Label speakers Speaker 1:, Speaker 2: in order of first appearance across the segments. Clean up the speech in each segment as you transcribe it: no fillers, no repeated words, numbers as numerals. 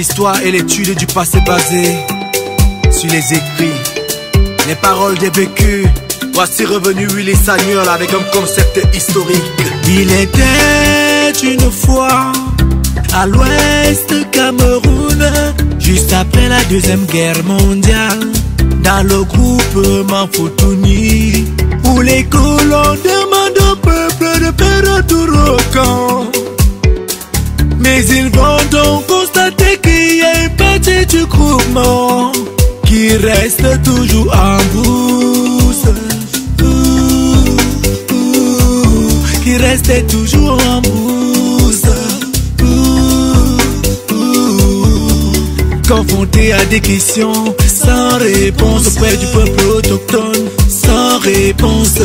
Speaker 1: L'histoire et l'étude du passé basée sur les écrits, les paroles des vécus. Voici revenu Willy Sagnol avec un concept historique.
Speaker 2: Il était une fois à l'ouest Cameroun, juste après la deuxième guerre mondiale, dans le groupement Foutouni, où les colons demandent au peuple de faire retour au camp. Mais ils vont donc constater qu'il y a une partie du groupement qui reste toujours en brousse, qui reste toujours en brousse, confronté à des questions sans réponse auprès du peuple autochtone, sans réponse.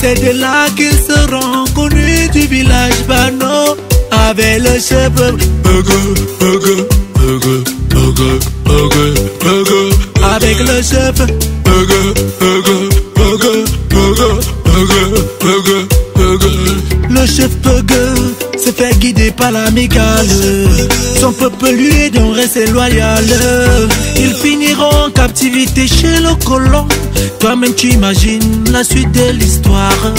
Speaker 2: C'est de là qu'ils seront connus du village Bano, avec le chef avec le chef le chef se fait guider par l'amicale. Son peuple lui est donc resté loyal. Ils finiront en captivité chez le colon. Toi-même tu imagines la suite de l'histoire.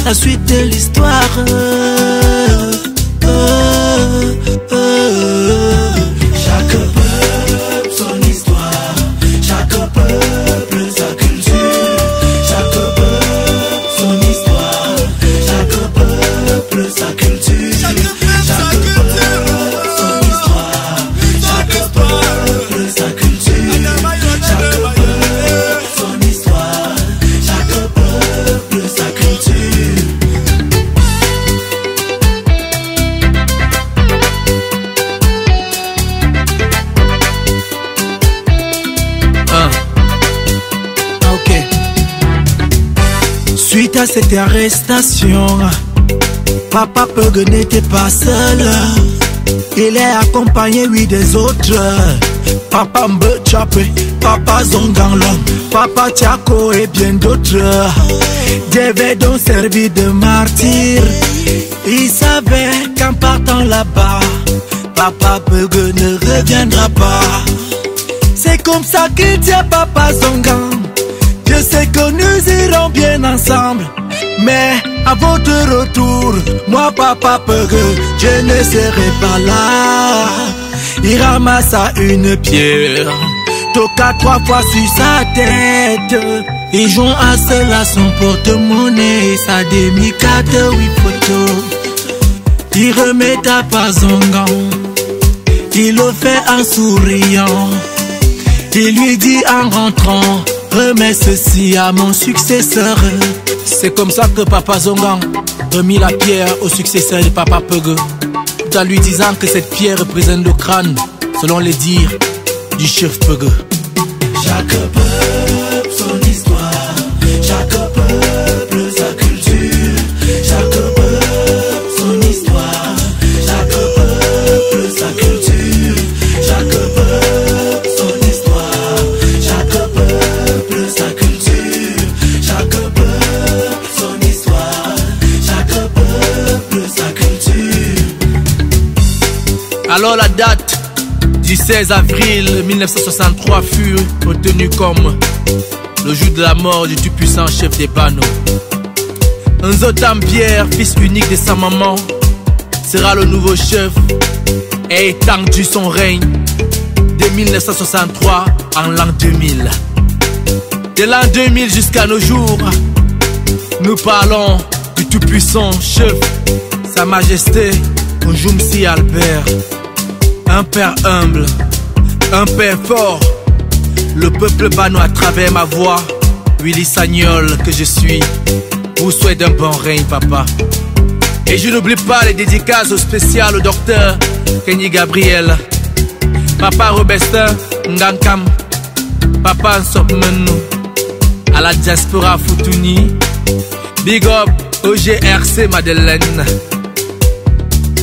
Speaker 2: La suite de l'histoire. Chaque peuple son histoire, chaque peuple sa culture, chaque peuple son histoire, chaque peuple sa culture, chaque peuple son histoire, chaque peuple sa culture, chaque peuple son histoire, chaque peuple sa culture. Suite à cette arrestation, Papa Peug n'était pas seul. Il est accompagné, oui, des autres. Papa Mbechapé, Papa Zonganlong, Papa Tiako et bien d'autres devaient donc servir de martyrs. Ils savaient qu'en partant là-bas, Papa Peug ne reviendra pas. C'est comme ça qu'il dit à Papa Zongan: je sais que nous irons bien ensemble, mais à votre retour, moi Papa Peug, je ne serai pas là. Il ramassa une pierre, toqua 3 fois sur sa tête. Il joint à cela son porte-monnaie et sa demi-carte, oui, photo. Il remet à Pazongan, il le fait en souriant. Il lui dit en rentrant: remets ceci à mon successeur.
Speaker 1: C'est comme ça que Papa Zongan remit la pierre au successeur de Papa Peug, tout en lui disant que cette pierre représente le crâne, selon les dires du chef Peug.
Speaker 2: Chaque peuple son histoire, chaque peuple sa culture, chaque peuple son histoire, chaque peuple sa culture, chaque peuple son histoire, chaque peuple sa culture, chaque peuple son histoire, chaque peuple sa culture.
Speaker 1: Alors la date du 16 avril 1963 fut retenue comme le jour de la mort du tout-puissant chef des Bano. Nzotam Pierre, fils unique de sa maman, sera le nouveau chef et étendu son règne de 1963 en l'an 2000. De l'an 2000 jusqu'à nos jours, nous parlons du tout-puissant chef, Sa Majesté Njumsi Albert. Un père humble, un père fort, le peuple bano à travers ma voix, Willy Sagnol que je suis, vous souhaite un bon règne, papa. Et je n'oublie pas les dédicaces au spécial au docteur Kenny Gabriel, papa Robestin Ngankam, papa Nsopmenou, à la diaspora Foutouni, big up OGRC Madeleine,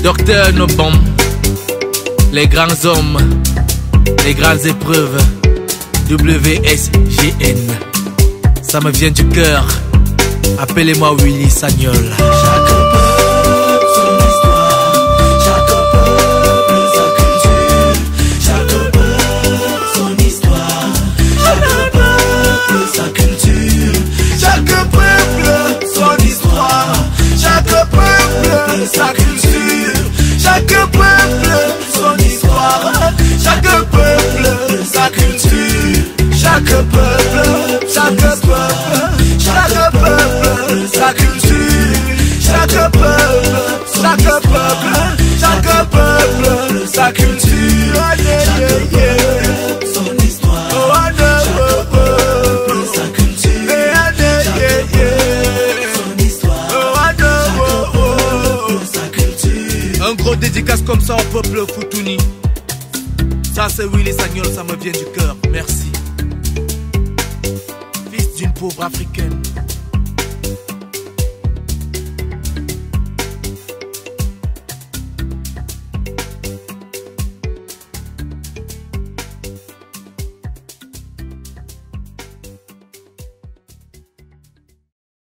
Speaker 1: docteur Nobom, les grands hommes, les grandes épreuves, WSGN. Ça me vient du cœur, appelez-moi Willy Sagnol.
Speaker 2: Chaque peuple son histoire. sa culture. Chaque peuple, son histoire. Chaque peuple, sa culture. Chaque peuple, chaque peuple, chaque peuple, sa culture. Chaque peuple, chaque peuple, chaque peuple, sa culture. Son histoire. Chaque peuple, sa culture. Son histoire. Chaque peuple, sa culture.
Speaker 1: Un gros dédicace comme ça au peuple Futuni. Ça c'est Willy Sagnol, ça me vient du cœur, merci. Fils d'une pauvre africaine.